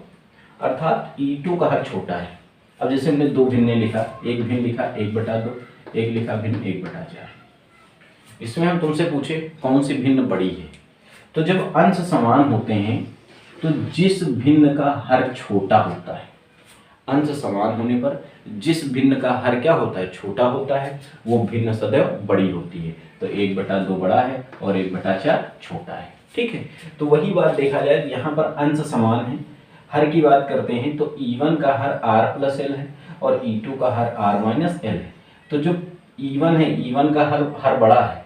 अर्थात E2 का हर छोटा है। अब जैसे हमने दो भिन्ने लिखा, एक भिन्न लिखा 1/2, एक लिखा भिन्न 1/4। इसमें हम तुमसे पूछे कौन सी भिन्न बड़ी है, तो जब अंश समान होते हैं तो जिस भिन्न का हर छोटा होता है, अंश समान होने पर जिस भिन्न का हर क्या होता है, छोटा होता है, वो भिन्न सदैव बड़ी होती है। तो 1/2 बड़ा है और 1/4 छोटा है, ठीक है। तो वही बात देखा जाए, यहाँ पर अंश समान है, हर की बात करते हैं तो E1 का हर R प्लस एल है और E2 का हर R माइनस एल है। तो जो E1 है, E1 का हर बड़ा है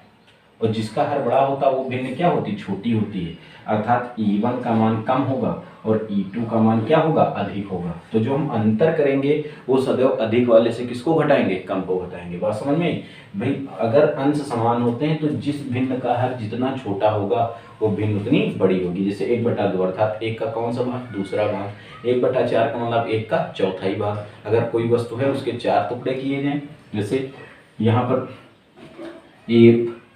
और जिसका हर बड़ा होता वो भिन्न क्या होती, छोटी होती है, अर्थात E1 का मान कम होगा और E2 का मान क्या होगा, अधिक होगा। तो जो हम अंतर करेंगे वो सदैव अधिक वाले से किसको घटाएंगे, कम को घटाएंगे। बात समझ में भाई, अगर अंश समान होते हैं तो जिस भिन्न का हर जितना छोटा होगा वो भिन्न उतनी बड़ी होगी। जैसे 1/2 अर्थात एक का कौन सा भाग, दूसरा भाग। 1/4 का मतलब एक का चौथाई भाग। अगर कोई वस्तु है उसके 4 टुकड़े किए जाएं, जैसे यहाँ पर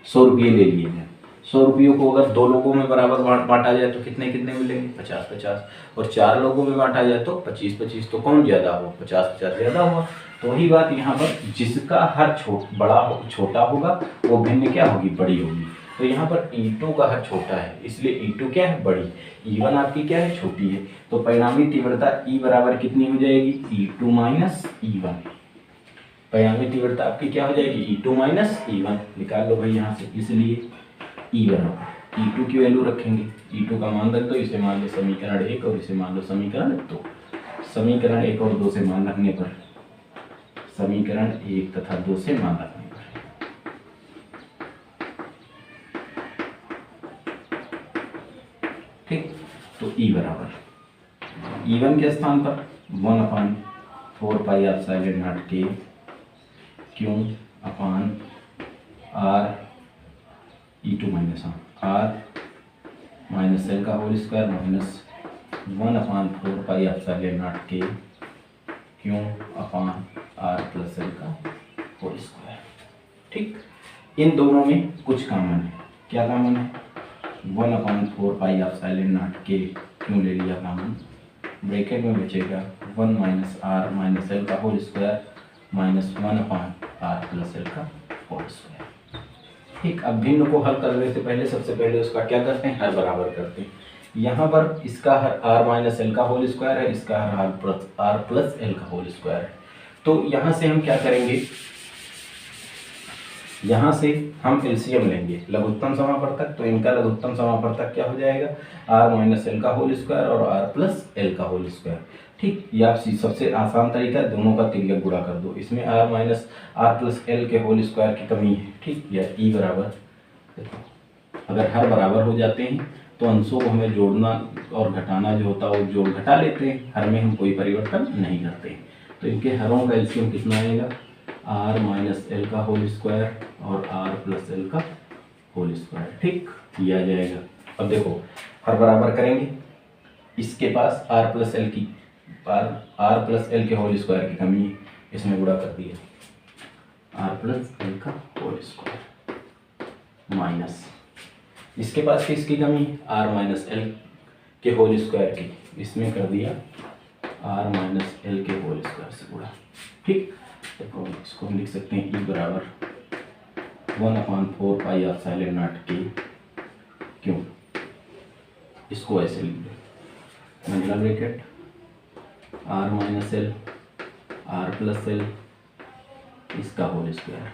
100 रुपये ले लिए जाए, 100 रुपयों को अगर 2 लोगों में बराबर बांटा जाए तो कितने कितने मिलेंगे, 50-50, और 4 लोगों में बांटा जाए तो 25-25। तो कौन ज़्यादा हो, 50-50 ज़्यादा हुआ। तो वही बात यहाँ पर, जिसका हर छोटा होगा वो भिन्न क्या होगी, बड़ी होगी। तो यहाँ पर E2 का हर छोटा है, इसलिए E2 क्या है, बड़ी। E1 आपकी क्या है, छोटी है। तो परिणामी तीव्रता E बराबर कितनी हो जाएगी, E2 माइनस E1। परिणामी तीव्रता आपकी क्या हो जाएगी, E2 माइनस E1। निकाल लो भाई यहाँ से, इसलिए E बराबर E2 की वैल्यू रखेंगे, E2 का मान रख दो, इसे मान लो समीकरण 1 और इसे मान लो समीकरण 2। समीकरण 1 और 2 से मान रखने पर, समीकरण 1 तथा 2 से मान रखने पर, ठीक। तो E बराबर E1 के स्थान पर 1/4 pi epsilon naught K q upon R E2 minus R minus L का whole square minus 1/4 pi epsilon naught K q upon R plus L का होल स्क्वायर, ठीक। इन दोनों में कुछ कॉमन है, क्या कॉमन है, 1/4 पाई एप्सिलॉन नॉट K क्यों ले लिया कॉमन, ब्रैकेट में बचेगा 1 माइनस R माइनस एल का whole square minus 1/R plus L का होल स्क्वायर, ठीक। अब भिन्न को हल करने से पहले सबसे पहले उसका क्या करते हैं, हर बराबर करते हैं। यहाँ पर इसका हर R माइनस एल का होल स्क्वायर है, इसका हर R प्लस एल का होल स्क्वायर है। तो यहाँ से हम क्या करेंगे, यहाँ से हम एलसीएम लेंगे, लघुत्तम समापवर्तक। तो इनका लघुत्तम समापवर्तक क्या हो जाएगा, R माइनस एल का होल स्क्वायर और R प्लस एल का होल स्क्वायर, ठीक। ये आप सबसे आसान तरीका है, दोनों का तिर्यक गुणा कर दो। इसमें R minus R plus L के होल स्क्वायर की कमी है, ठीक। या E बराबर, देखो अगर हर बराबर हो जाते हैं तो अंशों को हमें जोड़ना और घटाना जो होता है वो जोड़ घटा लेते हैं, हर में हम कोई परिवर्तन नहीं करते हैं। तो इनके हरों का एलसीएम कितना आएगा, R माइनस एल का होल स्क्वायर और R प्लस एल का होल स्क्वायर, ठीक, किया जाएगा। अब देखो हर बराबर करेंगे, इसके पास R प्लस एल के होल स्क्वायर की कमी है, इसमें गुणा कर दिया R प्लस एल का होल स्क्वायर माइनस, इसके पास किसकी कमी है, R माइनस एल के होल स्क्वायर की, इसमें कर दिया R माइनस एल के होल स्क्वायर से गुणा, ठीक। तो इसको हम लिख सकते हैं E बराबर 1/4 पाई एप्सिलॉन नॉट K क्यों, इसको ऐसे लिख दो, मतलब bracket R minus L R plus L इसका होल स्क्वायर,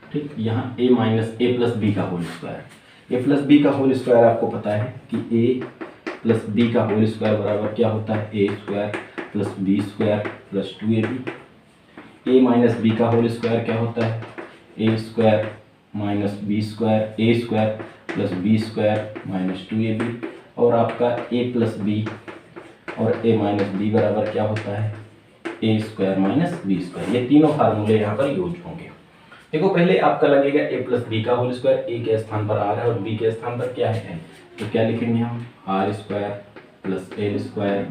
ठीक। यहाँ A प्लस B का whole square, A plus B का होल स्क्वायर आपको पता है कि A प्लस बी का होल स्क्वायर बराबर क्या होता है A square plus B square plus 2ab। A minus B का होल स्क्वायर क्या होता है A square minus B square A square plus B square minus 2ab। और आपका ए प्लस बी और ए माइनस बी बराबर क्या होता है A square minus B square. ये तीनों फार्मूले यहाँ पर यूज होंगे। देखो पहले आपका लगेगा ए प्लस बी का होल स्क्वायर, ए के स्थान पर आर है और बी के स्थान पर क्या है, तो क्या लिखेंगे हम R square plus L square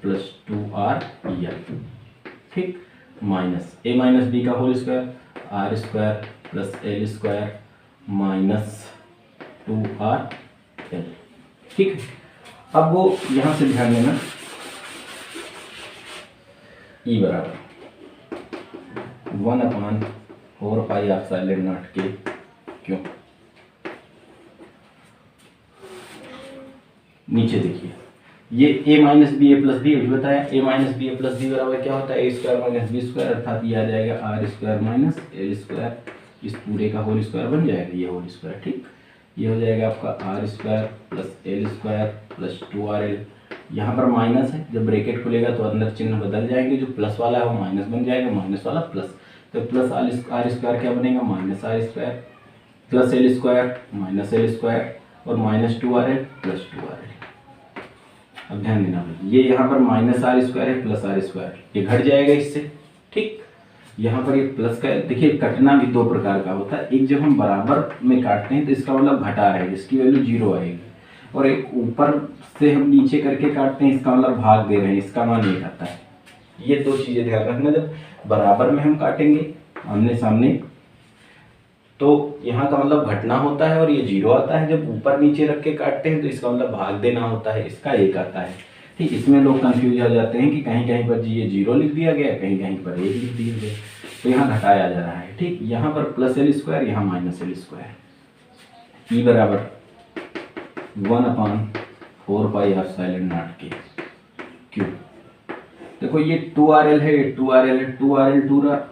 plus 2r L, ठीक, माइनस ए माइनस बी का whole square R square plus L square minus 2r L, ठीक है। अब वो यहाँ से ध्यान देना ई बराबर 1/4πε0 के क्यों। नीचे देखिए ये a minus B A plus B अभी बताया, a minus B A plus B बराबर क्या होता है A square minus B square, अर्थात ये आ जाएगा R square minus L square, इस पूरे का होल स्क्वायर बन जाएगा ये होल स्क्वायर, ठीक। ये हो जाएगा आपका R square plus L square plus 2rl। यहाँ पर माइनस है, जब ब्रैकेट खुलेगा तो अंदर चिन्ह बदल जाएंगे, जो प्लस वाला है वो माइनस बन जाएगा, माइनस वाला प्लस, तो प्लस आर स्क्वायर क्या बनेगा minus R square plus L square minus L square और माइनस 2rl प्लस 2rl। अब ध्यान देना भाई ये यहाँ पर माइनस आर स्क्वायर है प्लस आर स्क्वायर, ये घट जाएगा इससे, ठीक। यहाँ पर ये प्लस का देखिए कटना भी दो प्रकार का होता है, एक जब हम बराबर में काटते हैं तो इसका मतलब घटा है जिसकी वैल्यू 0 आएगी, और एक ऊपर से हम नीचे करके काटते हैं इसका मतलब भाग दे रहे हैं, इसका मान 1 आता है। ये दो चीज़ें ध्यान रखना, जब बराबर में हम काटेंगे आमने सामने तो यहाँ का मतलब घटना होता है और ये 0 आता है, जब ऊपर नीचे रख के काटते हैं तो इसका मतलब भाग देना होता है, इसका 1 आता है, ठीक। इसमें लोग कंफ्यूज हो जाते हैं कि कहीं कहीं पर ये 0 लिख दिया गया, कहीं कहीं पर 1 लिख दिया गया, तो यहाँ घटाया जा रहा है, ठीक। यहाँ पर प्लस एल स्क्वायर, यहाँ माइनस एल स्क्वायर, ई बराबर 1/4πε0 के क्यूब। देखो ये 2rl है, 2rl है, 2rl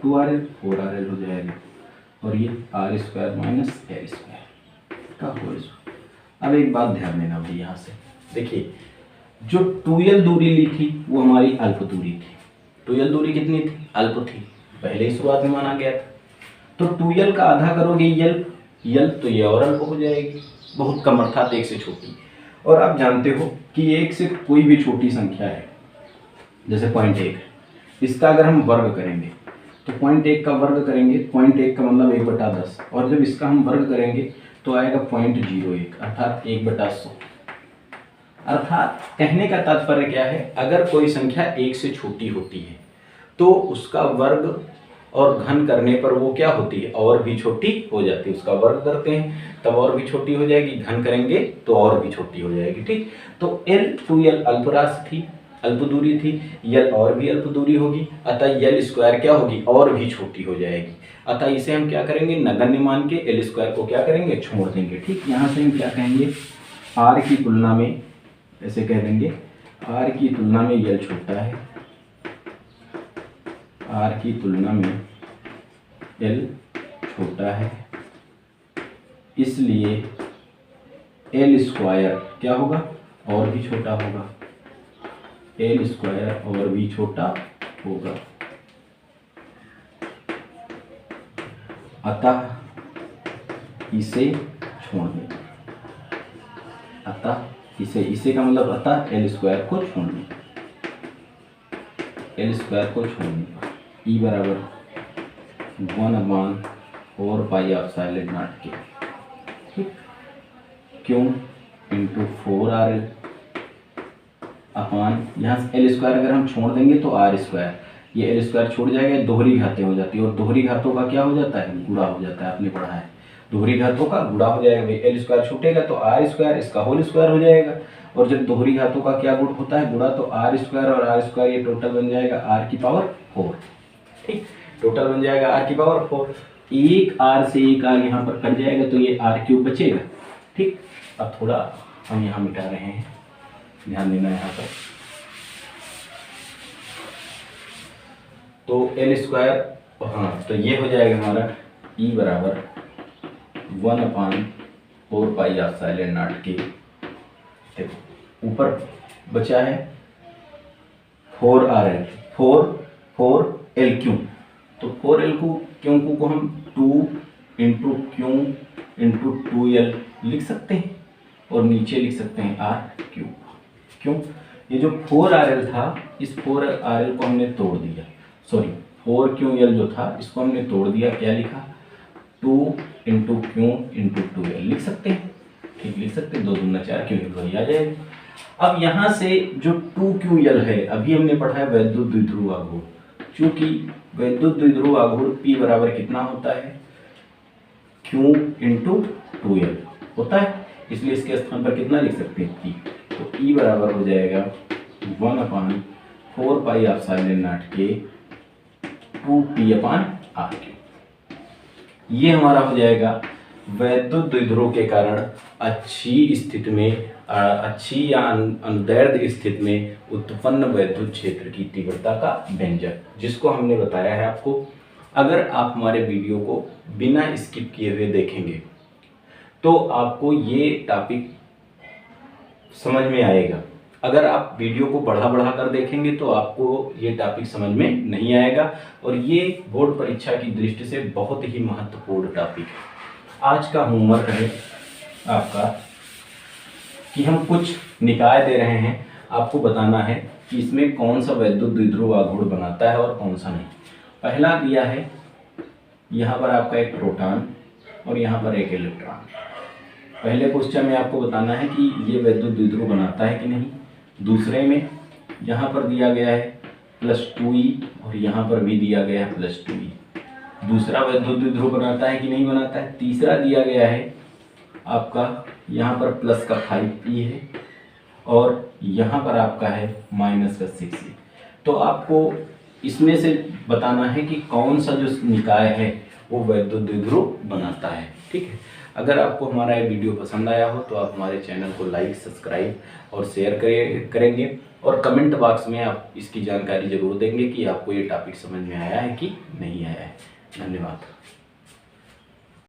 2rl 4rl हो जाएगा, और ये R square minus L square का होल स्क्वायर। अब एक बात ध्यान देना भाई, यहाँ से देखिए जो 2l दूरी ली थी वो हमारी अल्प दूरी थी। 2l दूरी कितनी थी, अल्प थी, पहले ही शुरुआत में माना गया था। तो 2l का आधा करोगे यल तो ये और अल्प हो जाएगी, बहुत कम अर्थात 1 से छोटी। और आप जानते हो कि 1 से कोई भी छोटी संख्या है, जैसे 0.1, इसका अगर हम वर्ग करेंगे तो 0.1 का वर्ग करेंगे, 0.1 का मतलब 1/10, और जब इसका हम वर्ग करेंगे तो आएगा 0.01 अर्थात 1/100। अर्थात कहने का तात्पर्य क्या है, अगर कोई संख्या 1 से छोटी होती है तो उसका वर्ग और घन करने पर वो क्या होती है, और भी छोटी हो जाती है। उसका वर्ग करते हैं तब और भी छोटी हो जाएगी, घन करेंगे तो और भी छोटी हो जाएगी, ठीक। तो L2l अल्प राशि थी, अल्प दूरी थी, यल और भी अल्प दूरी होगी, अतः यल स्क्वायर क्या होगी, और भी छोटी हो जाएगी। अतः इसे हम क्या करेंगे, नगण्य मान के एल स्क्वायर को क्या करेंगे, छोड़ देंगे, ठीक। यहाँ से हम क्या कहेंगे, आर की तुलना में ऐसे कह देंगे, आर की तुलना में यल छोटा है, आर की तुलना में एल छोटा है, इसलिए एल स्क्वायर क्या होगा, और भी छोटा होगा, एल स्क्वायर और भी छोटा होगा। अतः इसे छोड़ दें, अतः इसे का मतलब अतः एल स्क्वायर को छोड़ दें, एल स्क्वायर को छोड़ दें। ई बराबर 1/4πε0 के, ठीक, क्यों इंटू 4rl अपान, यहाँ से एल स्क्वायर अगर हम छोड़ देंगे तो आर स्क्वायर, ये एल स्क्वायर छोड़ जाएगा, दोहरी घातें हो जाती है, और दोहरी घातों का क्या हो जाता है, गुणा हो जाता है, आपने पढ़ा है, दोहरी घातों का गुणा हो जाएगा। एल स्क्वायर छूटेगा तो आर स्क्वायर इसका होल स्क्वायर हो जाएगा, और जब दोहरी घातों का क्या गुण होता है, गुणा, तो आर स्क्वायर और आर स्क्वायर ये टोटल बन जाएगा आर की पावर 4, ठीक, टोटल बन जाएगा आर की पावर 4। एक आर से एक आर यहाँ पर कट जाएगा तो ये आर क्यूब बचेगा, ठीक। अब थोड़ा हम यहाँ मिटा रहे हैं, ध्यान देना यहाँ पर। तो एल स्क्वायर, हाँ, तो ये हो जाएगा हमारा ई बराबर 1/4πε0 के। देखो ऊपर बचा है 4RL 4LQ। तो 4LQ को हम 2 इंटू क्यू इंटू 2L लिख सकते हैं और नीचे लिख सकते हैं RQ। क्यों? ये जो 4RL था, इस 4RL को हमने तोड़ दिया, सॉरी 4QL जो था इसको हमने तोड़ दिया, क्या लिखा 2 इंटू क्यू इंटू 2L लिख सकते हैं, ठीक लिख सकते हैं, 2 दूना 4 क्यों वही आ जाएगा। अब यहाँ से जो 2QL है, अभी हमने पढ़ा है वैद्युत द्विध्रुव आघूर्ण, चूंकि वैद्युत द्विध्रुव आघूर्ण P बराबर कितना होता है Q इंटू 2L होता है, इसलिए इसके स्थान पर कितना लिख सकते हैं P। तो E बराबर हो जाएगा 1/4 पाई एप्सिलॉन नॉट के 2P/RQ। ये हमारा हो जाएगा वैद्युत द्विध्रुव के कारण अच्छी स्थिति में, अच्छी या अनुदैर्ध्य स्थिति में उत्पन्न वैद्युत क्षेत्र की तीव्रता का व्यंजक, जिसको हमने बताया है आपको। अगर आप हमारे वीडियो को बिना स्किप किए हुए देखेंगे तो आपको ये टॉपिक समझ में आएगा। अगर आप वीडियो को बढ़ा कर देखेंगे तो आपको ये टॉपिक समझ में नहीं आएगा, और ये बोर्ड परीक्षा की दृष्टि से बहुत ही महत्वपूर्ण टॉपिक है। आज का होमवर्क है आपका कि हम कुछ निकाय दे रहे हैं, आपको बताना है कि इसमें कौन सा वैद्युत द्विध्रुव आघूर्ण बनाता है और कौन सा नहीं। पहला दिया है यहाँ पर आपका एक प्रोटॉन और यहाँ पर एक इलेक्ट्रॉन। पहले क्वेश्चन में आपको बताना है कि ये वैद्युत द्विध्रुव बनाता है कि नहीं। दूसरे में यहाँ पर दिया गया है +2E और यहाँ पर भी दिया गया है +2E, दूसरा वैद्युत द्विध्रुव बनाता है कि नहीं बनाता है। तीसरा दिया गया है आपका यहाँ पर प्लस का 5E है और यहाँ पर आपका है -6E। तो आपको इसमें से बताना है कि कौन सा जो निकाय है वो वैद्युत द्विध्रुव बनाता है, ठीक है। अगर आपको हमारा ये वीडियो पसंद आया हो तो आप हमारे चैनल को लाइक, सब्सक्राइब और शेयर करेंगे, और कमेंट बॉक्स में आप इसकी जानकारी ज़रूर देंगे कि आपको ये टॉपिक समझ में आया है कि नहीं आया है। धन्यवाद।